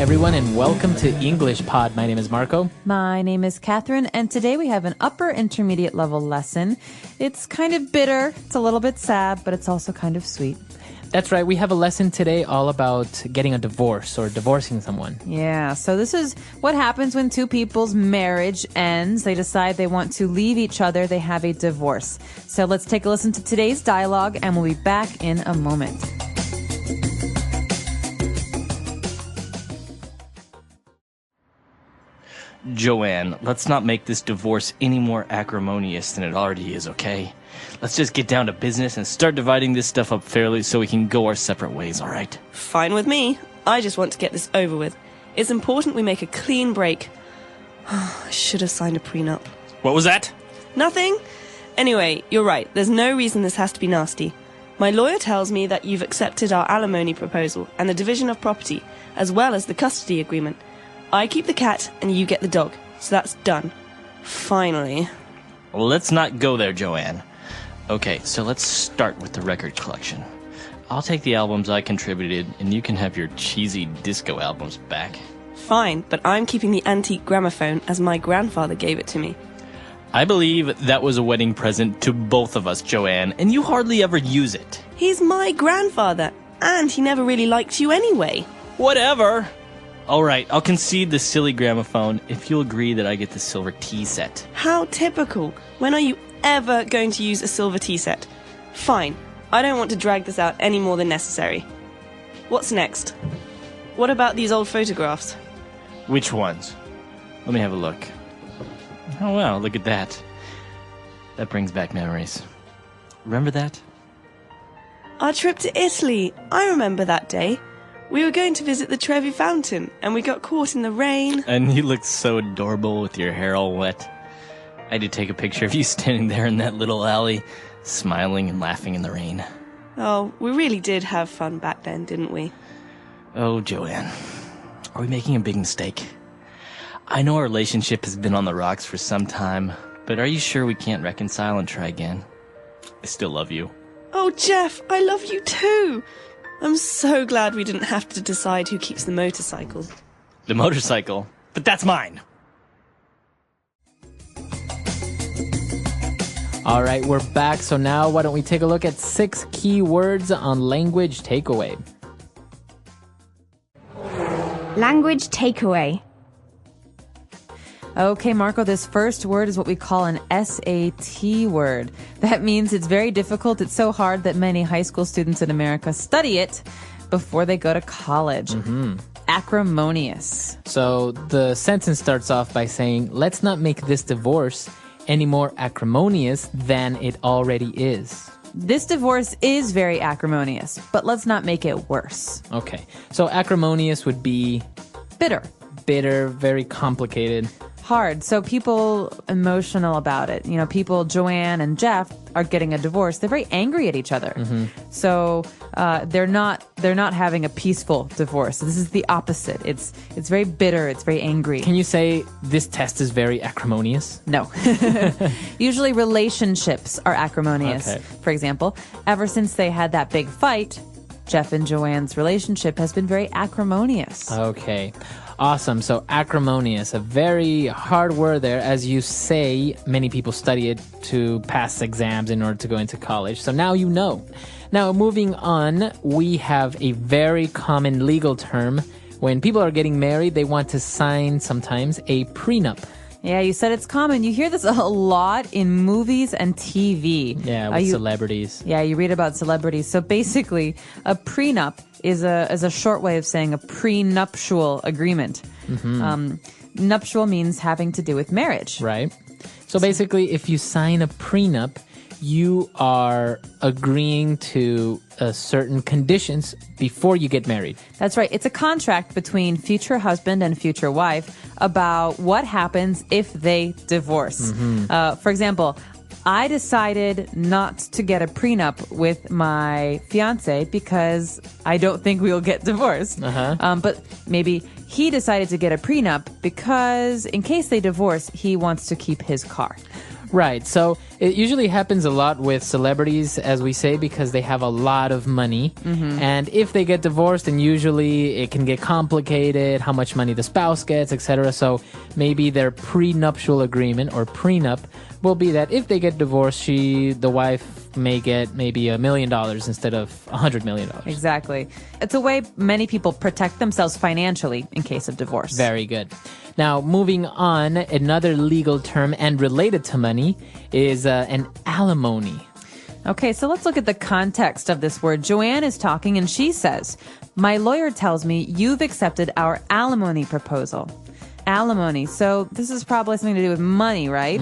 everyone, and welcome to English Pod. My name is Marco. My name is Catherine, and today we have an upper intermediate level lesson. It's kind of bitter, it's a little bit sad, but it's also kind of sweet. That's right. We have a lesson today all about getting a divorce or divorcing someone. Yeah, so this is what happens when two people's marriage ends. They decide they want to leave each other. They have a divorce. So let's take a listen to today's dialogue, and we'll be back in a moment. Joanne, let's not make this divorce any more acrimonious than it already is, okay? Let's just get down to business and start dividing this stuff up fairly so we can go our separate ways, all right? Fine with me. I just want to get this over with. It's important we make a clean break. I should have signed a prenup. What was that? Nothing. Anyway, you're right. There's no reason this has to be nasty. My lawyer tells me that you've accepted our alimony proposal and the division of property, as well as the custody agreement. I keep the cat and you get the dog. So that's done. Finally. Well, let's not go there, Joanne. Okay, so let's start with the record collection. I'll take the albums I contributed, and you can have your cheesy disco albums back. Fine, but I'm keeping the antique gramophone as my grandfather gave it to me. I believe that was a wedding present to both of us, Joanne, and you hardly ever use it. He's my grandfather, and he never really liked you anyway. Whatever. All right, I'll concede the silly gramophone if you'll agree that I get the silver tea set. How typical. When are you ever going to use a silver tea set? Fine. I don't want to drag this out any more than necessary. What's next? What about these old photographs? Which ones? Let me have a look. Oh, wow, look at that. That brings back memories. Remember that? Our trip to Italy. I remember that day. We were going to visit the Trevi Fountain, and we got caught in the rain. And you looked so adorable with your hair all wet. I had to take a picture of you standing there in that little alley, smiling and laughing in the rain. Oh, we really did have fun back then, didn't we? Oh, Joanne, are we making a big mistake? I know our relationship has been on the rocks for some time, but are you sure we can't reconcile and try again? I still love you. Oh, Jeff, I love you too. I'm so glad we didn't have to decide who keeps the motorcycle. The motorcycle? But that's mine! All right, we're back. So now why don't we take a look at 6 key words on language takeaway. Language takeaway. Okay, Marco, this first word is what we call an SAT word. That means it's very difficult. It's so hard that many high school students in America study it before they go to college. Acrimonious. So the sentence starts off by saying, let's not make this divorce any more acrimonious than it already is. This divorce is very acrimonious, but let's not make it worse. Okay, so acrimonious would be Bitter. bitter, very complicated. Hard. So people emotional about it. You know, people, Joanne and Jeff, are getting a divorce. They're very angry at each other. So they're not having a peaceful divorce. This is the opposite. It's very bitter. It's very angry. Can you say this test is very acrimonious? No. Usually relationships are acrimonious. Okay. For example, ever since they had that big fight, Jeff and Joanne's relationship has been very acrimonious. Okay. Awesome. So acrimonious, a very hard word there. As you say, many people study it to pass exams in order to go into college. So now you know. Now, moving on, we have a very common legal term. When people are getting married, they want to sign sometimes a prenup. Yeah, you said it's common. You hear this a lot in movies and TV. Yeah, with celebrities. Yeah, you read about celebrities. So basically, a prenup is a short way of saying a prenuptial agreement. Nuptial means having to do with marriage. Right. So basically, if you sign a prenup, you are agreeing to certain conditions before you get married. That's right. It's a contract between future husband and future wife about what happens if they divorce. For example, I decided not to get a prenup with my fiance because I don't think we'll get divorced. But maybe he decided to get a prenup because in case they divorce, he wants to keep his car. Right. So it usually happens a lot with celebrities, as we say, because they have a lot of money. And if they get divorced, then usually it can get complicated, how much money the spouse gets, etc. So maybe their prenuptial agreement or prenup will be that if they get divorced, the wife may get maybe $1 million instead of $100 million. Exactly. It's a way many people protect themselves financially in case of divorce. Very good. Now, moving on, another legal term and related to money is an alimony. Okay, so let's look at the context of this word. Joanne is talking and she says, "My lawyer tells me you've accepted our alimony proposal." Alimony. So this is probably something to do with money, right?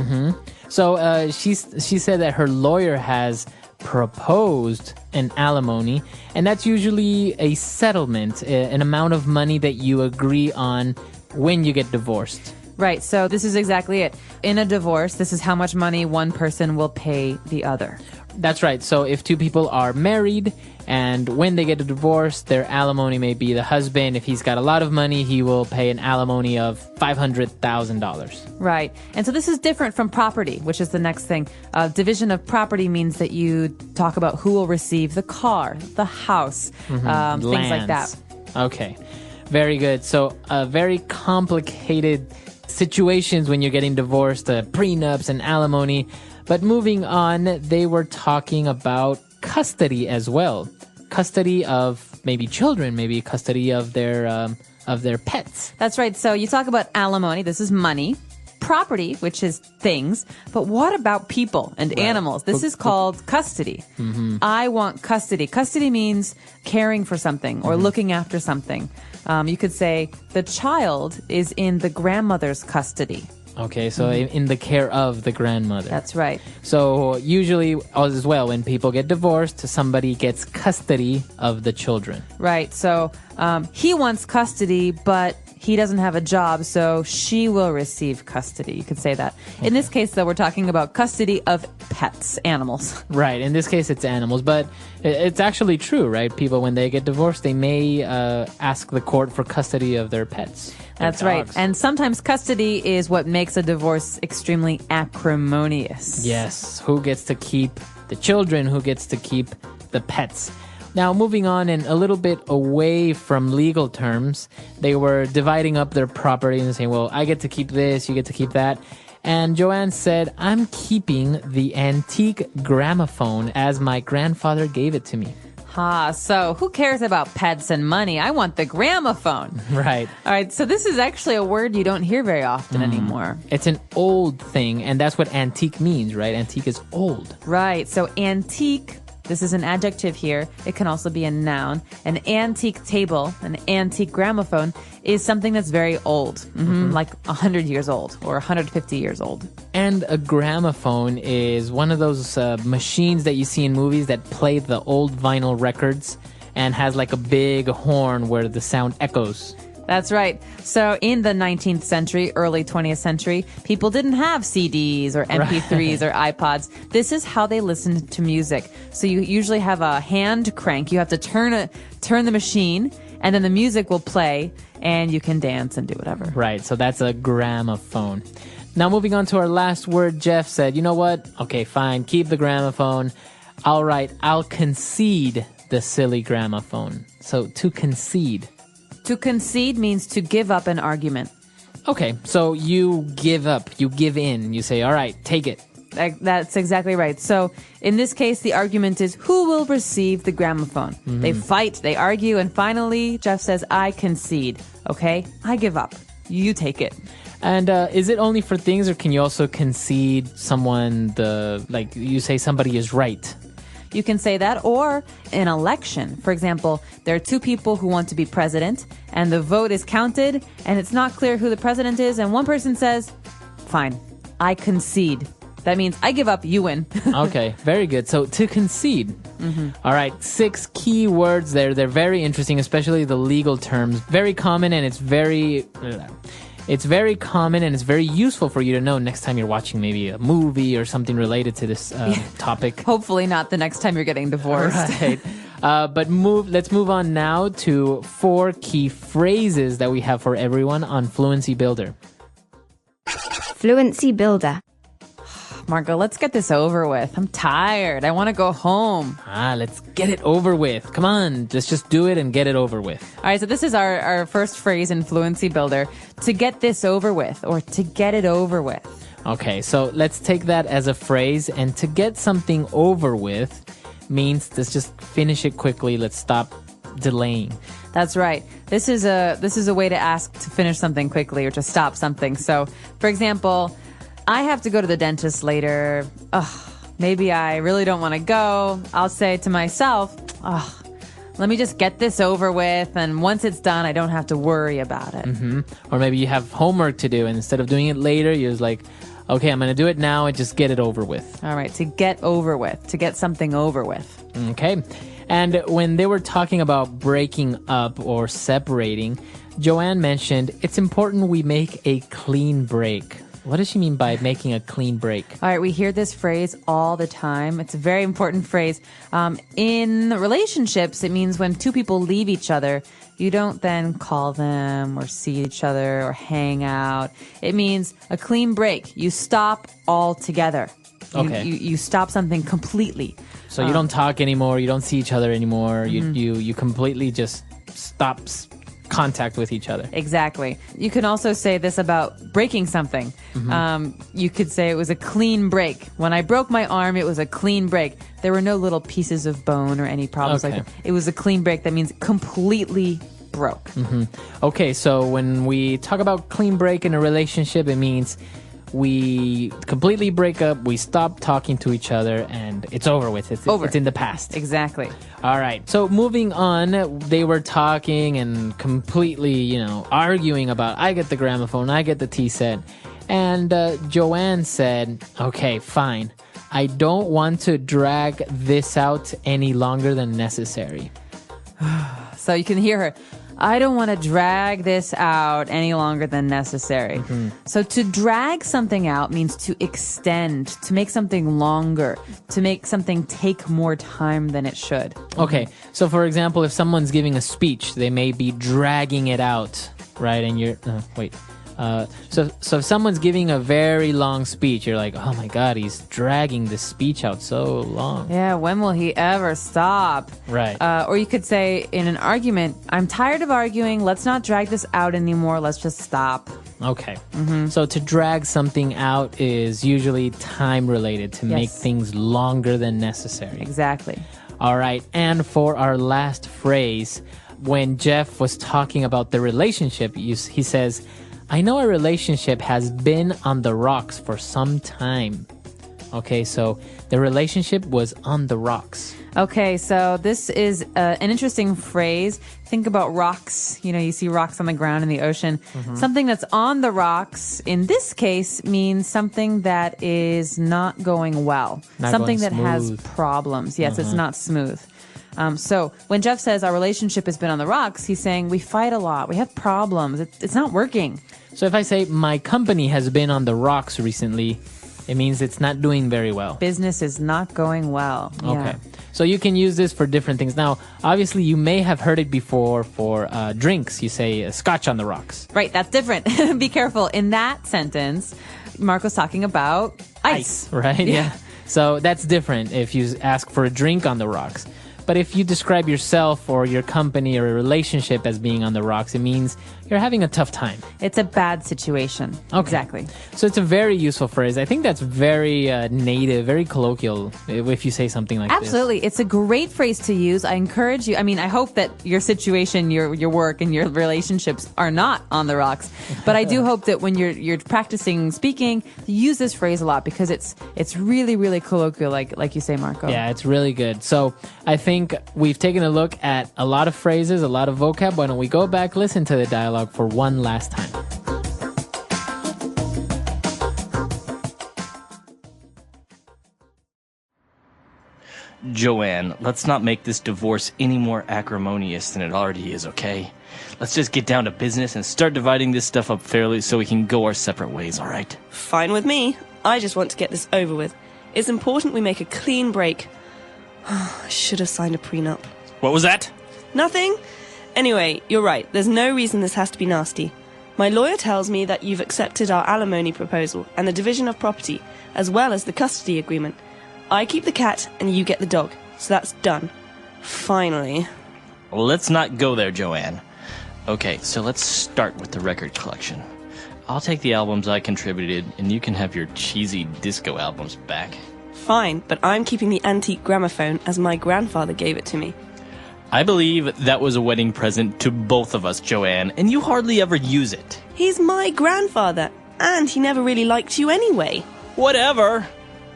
So she said that her lawyer has proposed an alimony, and that's usually a settlement, an amount of money that you agree on when you get divorced. Right, so this is exactly it. In a divorce, this is how much money one person will pay the other. That's right. So if two people are married and when they get a divorce, their alimony may be the husband. If he's got a lot of money, he will pay an alimony of $500,000. Right. And so this is different from property, which is the next thing. Division of property means that you talk about who will receive the car, the house, things like that. Okay. Very good. So very complicated situations when you're getting divorced, prenups and alimony. But moving on, they were talking about custody as well. Custody of maybe children, maybe custody of their pets. That's right. So you talk about alimony. This is money. Property, which is things. But what about people and animals? This is called custody. I want custody. Custody means caring for something or looking after something. You could say the child is in the grandmother's custody. Okay, so in the care of the grandmother. That's right. So usually as well, when people get divorced, somebody gets custody of the children. Right. So he wants custody, but he doesn't have a job, so she will receive custody. You could say that. In this case, though, we're talking about custody of pets, animals. Right. In this case, it's animals, but it's actually true, right? People, when they get divorced, they may ask the court for custody of their pets. That's right. And sometimes custody is what makes a divorce extremely acrimonious. Yes. Who gets to keep the children? Who gets to keep the pets? Now, moving on and a little bit away from legal terms, they were dividing up their property and saying, well, I get to keep this, you get to keep that. And Joanne said, I'm keeping the antique gramophone as my grandfather gave it to me. So who cares about pets and money? I want the gramophone. Right. All right, so this is actually a word you don't hear very often anymore. It's an old thing, and that's what antique means, right? Antique is old. Right, so antique, this is an adjective here. It can also be a noun. An antique table, an antique gramophone, is something that's very old, like 100 years old or 150 years old. And a gramophone is one of those machines that you see in movies that play the old vinyl records and has like a big horn where the sound echoes. That's right. So in the 19th century, early 20th century, people didn't have CDs or MP3s or iPods. This is how they listened to music. So you usually have a hand crank. You have to turn the machine, and then the music will play, and you can dance and do whatever. Right. So that's a gramophone. Now, moving on to our last word, Jeff said, you know what? Okay, fine. Keep the gramophone. All right. I'll concede the silly gramophone. So to concede. To concede means to give up an argument. Okay, so you give up, you give in, you say, all right, take it. That's exactly right. So in this case, the argument is who will receive the gramophone? They fight, they argue, and finally, Jeff says, I concede. Okay, I give up. You take it. And is it only for things, or can you also concede someone like you say somebody is right? You can say that, or an election. For example, there are two people who want to be president, and the vote is counted, and it's not clear who the president is, and one person says, fine, I concede. That means I give up, you win. Okay, very good. So to concede. All right, 6 key words there. They're very interesting, especially the legal terms. Very common, and it's very common, and it's very useful for you to know next time you're watching maybe a movie or something related to this topic. Hopefully not the next time you're getting divorced. Right. But let's move on now to 4 key phrases that we have for everyone on Fluency Builder. Fluency Builder. Marco, let's get this over with. I'm tired. I want to go home. Let's get it over with. Come on, let's just do it and get it over with. All right, so this is our first phrase in Fluency Builder, to get this over with, or to get it over with. Okay, so let's take that as a phrase, and to get something over with means let's just finish it quickly. Let's stop delaying. That's right. This is a way to ask to finish something quickly or to stop something. So, for example, I have to go to the dentist later. Maybe I really don't want to go. I'll say to myself, let me just get this over with, and once it's done, I don't have to worry about it. Or maybe you have homework to do, and instead of doing it later, you're just like, okay, I'm going to do it now and just get it over with. All right, to get over with, to get something over with. Okay. And when they were talking about breaking up or separating, Joanne mentioned it's important we make a clean break. What does she mean by making a clean break? All right, we hear this phrase all the time. It's a very important phrase. In relationships, it means when two people leave each other, you don't then call them or see each other or hang out. It means a clean break. You stop altogether. Okay. You stop something completely. So you don't talk anymore, you don't see each other anymore, you completely just stop contact with each other. Exactly. You can also say this about breaking something. You could say it was a clean break. When I broke my arm, it was a clean break. There were no little pieces of bone or any problems like that. It was a clean break. That means completely broke. Okay, so when we talk about clean break in a relationship, it means we completely break up, we stop talking to each other, and it's over with. It's in the past. Exactly. All right. So moving on, they were talking and completely, arguing about, I get the gramophone, I get the tea set. And Joanne said, okay, fine. I don't want to drag this out any longer than necessary. So you can hear her. I don't want to drag this out any longer than necessary. So to drag something out means to extend, to make something longer, to make something take more time than it should. Okay. So for example, if someone's giving a speech, they may be dragging it out, right? And you're, so if someone's giving a very long speech, you're like, oh my God, he's dragging the speech out so long. Yeah, when will he ever stop? Right. Or you could say in an argument, I'm tired of arguing. Let's not drag this out anymore. Let's just stop. Okay. So to drag something out is usually time related, to make things longer than necessary. Exactly. All right. And for our last phrase, when Jeff was talking about the relationship, he says, I know a relationship has been on the rocks for some time. Okay, so the relationship was on the rocks. Okay, so this is an interesting phrase. Think about rocks. You see rocks on the ground in the ocean. Something that's on the rocks, in this case, means something that is not going well. Something that has problems. Yes, it's not smooth. So when Jeff says our relationship has been on the rocks, he's saying we fight a lot. We have problems. It's not working. So if I say my company has been on the rocks recently, it means it's not doing very well. Business is not going well. Okay. So you can use this for different things. Now, obviously, you may have heard it before for drinks. You say scotch on the rocks. Right. That's different. Be careful. In that sentence, Marco's talking about ice. Right? Yeah. So that's different if you ask for a drink on the rocks. But if you describe yourself or your company or a relationship as being on the rocks, it means you're having a tough time. It's a bad situation. Okay. Exactly. So it's a very useful phrase. I think that's very native, very colloquial if you say something like Absolutely. this. It's a great phrase to use. I encourage you. I mean, I hope that your situation, your work, and your relationships are not on the rocks. But I do hope that when you're practicing speaking, you use this phrase a lot because it's really, really colloquial, like you say, Marco. Yeah, it's really good. So I think we've taken a look at a lot of phrases, a lot of vocab. Why don't we go back, listen to the dialogue for one last time. Joanne, let's not make this divorce any more acrimonious than it already is, okay? Let's just get down to business and start dividing this stuff up fairly so we can go our separate ways, all right? Fine with me. I just want to get this over with. It's important we make a clean break. I should have signed a prenup. What was that? Nothing? Anyway, you're right. There's no reason this has to be nasty. My lawyer tells me that you've accepted our alimony proposal and the division of property, as well as the custody agreement. I keep the cat and you get the dog, so that's done. Finally. Let's not go there, Joanne. Okay, so let's start with the record collection. I'll take the albums I contributed, and you can have your cheesy disco albums back. Fine, but I'm keeping the antique gramophone as my grandfather gave it to me. I believe that was a wedding present to both of us, Joanne, and you hardly ever use it. He's my grandfather, and he never really liked you anyway. Whatever.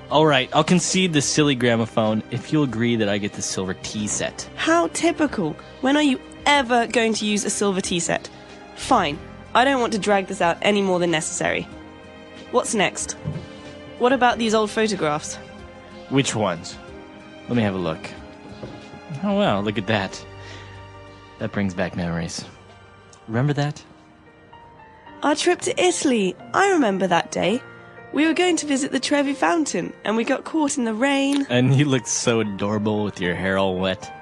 All right, I'll concede the silly gramophone if you'll agree that I get the silver tea set. How typical. When are you ever going to use a silver tea set? Fine, I don't want to drag this out any more than necessary. What's next? What about these old photographs? Which ones? Let me have a look. Oh, wow, look at that. That brings back memories. Remember that? Our trip to Italy. I remember that day. We were going to visit the Trevi Fountain, and we got caught in the rain. And you looked so adorable with your hair all wet.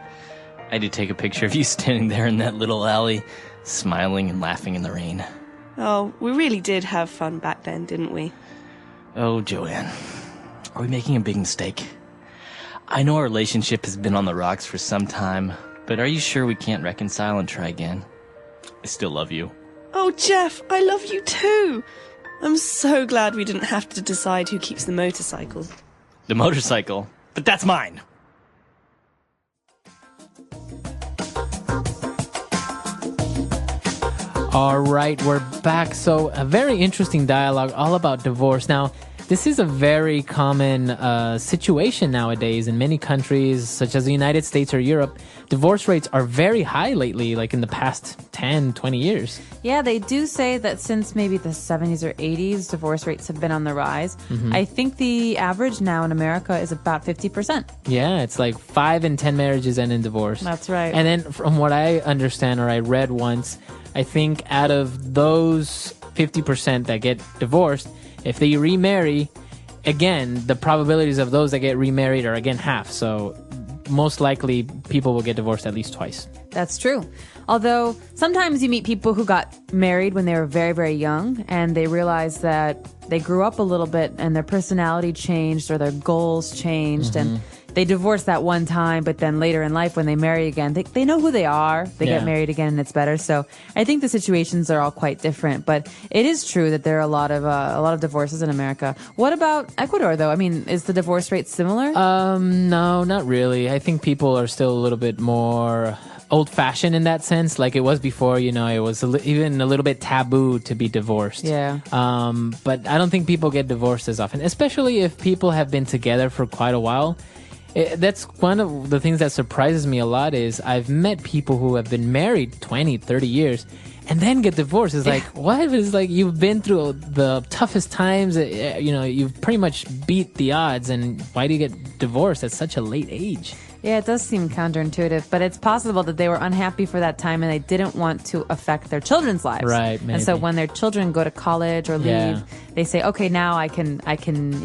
I did take a picture of you standing there in that little alley, smiling and laughing in the rain. Oh, we really did have fun back then, didn't we? Oh, Joanne, are we making a big mistake? I know our relationship has been on the rocks for some time, but are you sure we can't reconcile and try again? I still love you. Oh, Jeff, I love you too. I'm so glad we didn't have to decide who keeps the motorcycle. The motorcycle? But that's mine! All right, we're back. So a very interesting dialogue all about divorce. Now, this is a very common situation nowadays in many countries, such as the United States or Europe. Divorce rates are very high lately, like in the past 10, 20 years. Yeah, they do say that since maybe the 70s or 80s, divorce rates have been on the rise. I think the average now in America is about 50%. Yeah, it's like 5 in 10 marriages end in divorce. That's right. And then from what I understand or I read once, I think out of those 50% that get divorced, if they remarry, again, the probabilities of those that get remarried are again half. So most likely people will get divorced at least twice. That's true. Although sometimes you meet people who got married when they were very, very young and they realize that they grew up a little bit and their personality changed or their goals changed and they divorced that one time, but then later in life when they marry again, they know who they are. They get married again and it's better. So I think the situations are all quite different. But it is true that there are a lot of divorces in America. What about Ecuador, though? I mean, is the divorce rate similar? No, not really. I think people are still a little bit more old-fashioned in that sense, like it was before. You know, it was even a little bit taboo to be divorced. Yeah. But I don't think people get divorced as often, especially if people have been together for quite a while. That's one of the things that surprises me a lot is I've met people who have been married 20, 30 years and then get divorced. It's like, what? It's like you've been through the toughest times. You know, you've pretty much beat the odds. And why do you get divorced at such a late age? Yeah, it does seem counterintuitive, but it's possible that they were unhappy for that time and they didn't want to affect their children's lives. Right, maybe. And so when their children go to college or leave, they say, okay, now I can,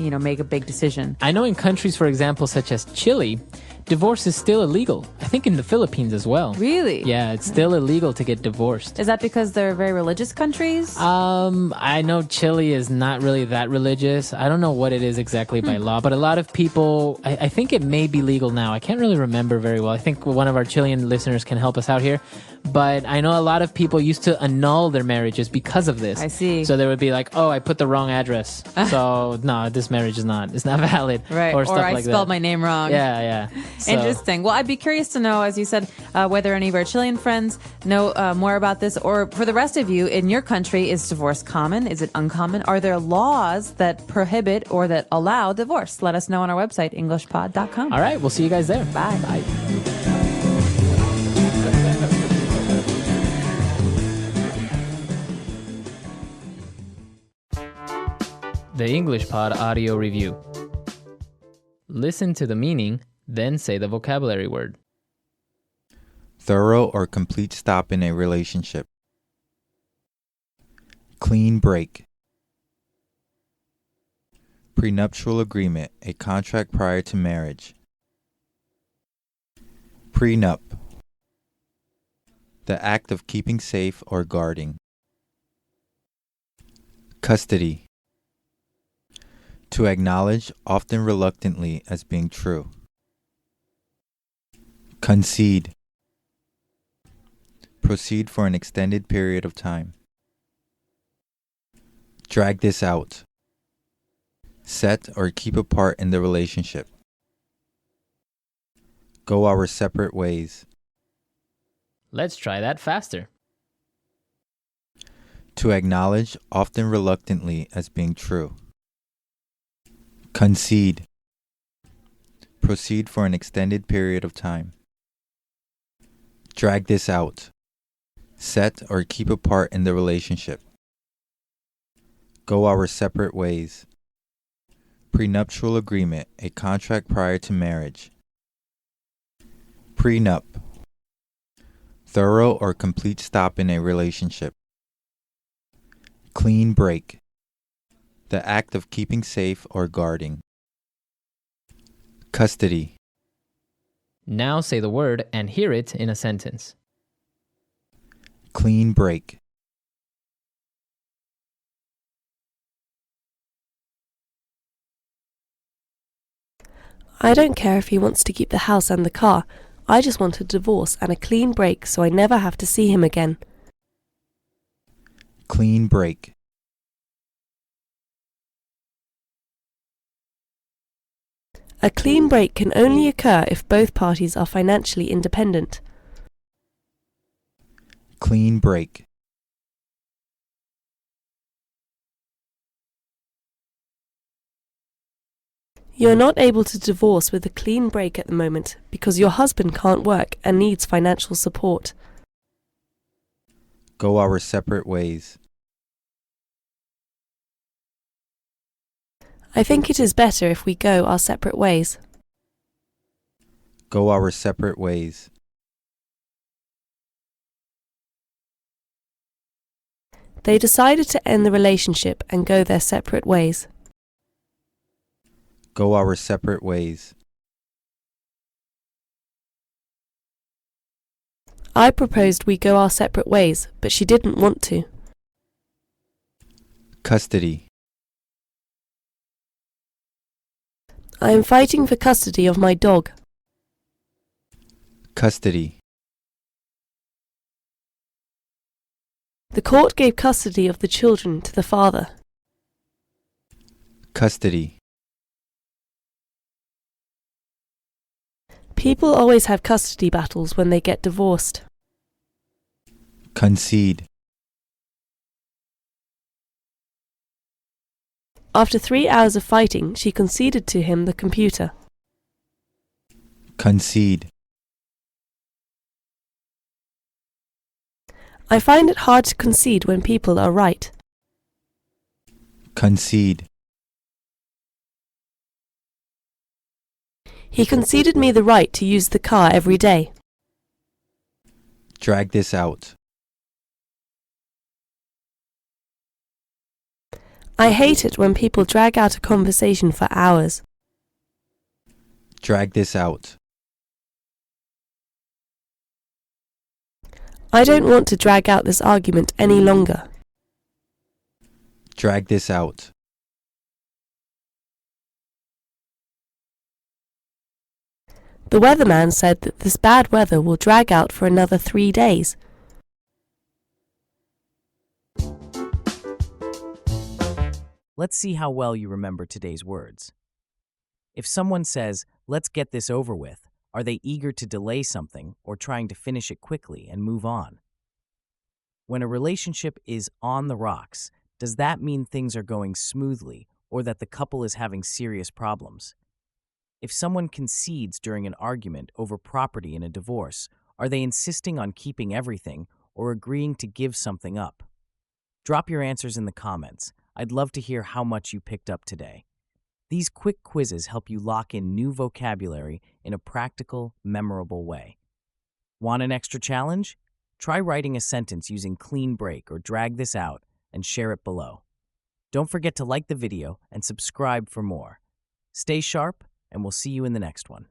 you know, make a big decision. I know in countries, for example, such as Chile, divorce is still illegal. I think in the Philippines as well. Really? Yeah, it's still illegal to get divorced. Is that because they're very religious countries? I know Chile is not really that religious. I don't know what it is exactly by law, but a lot of people, I think it may be legal now. I can't really remember very well. I think one of our Chilean listeners can help us out here. But I know a lot of people used to annul their marriages because of this. I see. So they would be like, oh, I put the wrong address. So no, this marriage is not valid. Right. Or stuff I like spelled that. my name wrong. Yeah. So, Interesting. Well, I'd be curious to know, as you said, whether any of our Chilean friends know more about this, or for the rest of you, in your country, is divorce common? Is it uncommon? Are there laws that prohibit or that allow divorce? Let us know on our website, englishpod.com. all right, we'll see you guys there. Bye. Bye. The English Pod audio review. Listen to the meaning, then say the vocabulary word. Thorough or complete stop in a relationship. Clean break. Prenuptial agreement, a contract prior to marriage. Prenup. The act of keeping safe or guarding. Custody. To acknowledge, often reluctantly, as being true. Concede. Proceed for an extended period of time. Drag this out. Set or keep apart in the relationship. Go our separate ways. Let's try that faster. To acknowledge, often reluctantly, as being true. Concede. Proceed for an extended period of time. Drag this out. Set or keep apart in the relationship. Go our separate ways. Prenuptial agreement, a contract prior to marriage. Prenup. Thorough or complete stop in a relationship. Clean break. The act of keeping safe or guarding. Custody. Now say the word and hear it in a sentence. Clean break. I don't care if he wants to keep the house and the car. I just want a divorce and a clean break so I never have to see him again. Clean break. A clean break can only occur if both parties are financially independent. Clean break. You're not able to divorce with a clean break at the moment because your husband can't work and needs financial support. Go our separate ways. I think it is better if we go our separate ways. Go our separate ways. They decided to end the relationship and go their separate ways. Go our separate ways. I proposed we go our separate ways, but she didn't want to. Custody. I am fighting for custody of my dog. Custody. The court gave custody of the children to the father. Custody. People always have custody battles when they get divorced. Concede. After 3 hours of fighting, she conceded to him the computer. Concede. I find it hard to concede when people are right. Concede. He conceded me the right to use the car every day. Drag this out. I hate it when people drag out a conversation for hours. Drag this out. I don't want to drag out this argument any longer. Drag this out. The weatherman said that this bad weather will drag out for another 3 days. Let's see how well you remember today's words. If someone says, "Let's get this over with," are they eager to delay something or trying to finish it quickly and move on? When a relationship is on the rocks, does that mean things are going smoothly or that the couple is having serious problems? If someone concedes during an argument over property in a divorce, are they insisting on keeping everything or agreeing to give something up? Drop your answers in the comments. I'd love to hear how much you picked up today. These quick quizzes help you lock in new vocabulary in a practical, memorable way. Want an extra challenge? Try writing a sentence using clean break or drag this out and share it below. Don't forget to like the video and subscribe for more. Stay sharp, and we'll see you in the next one.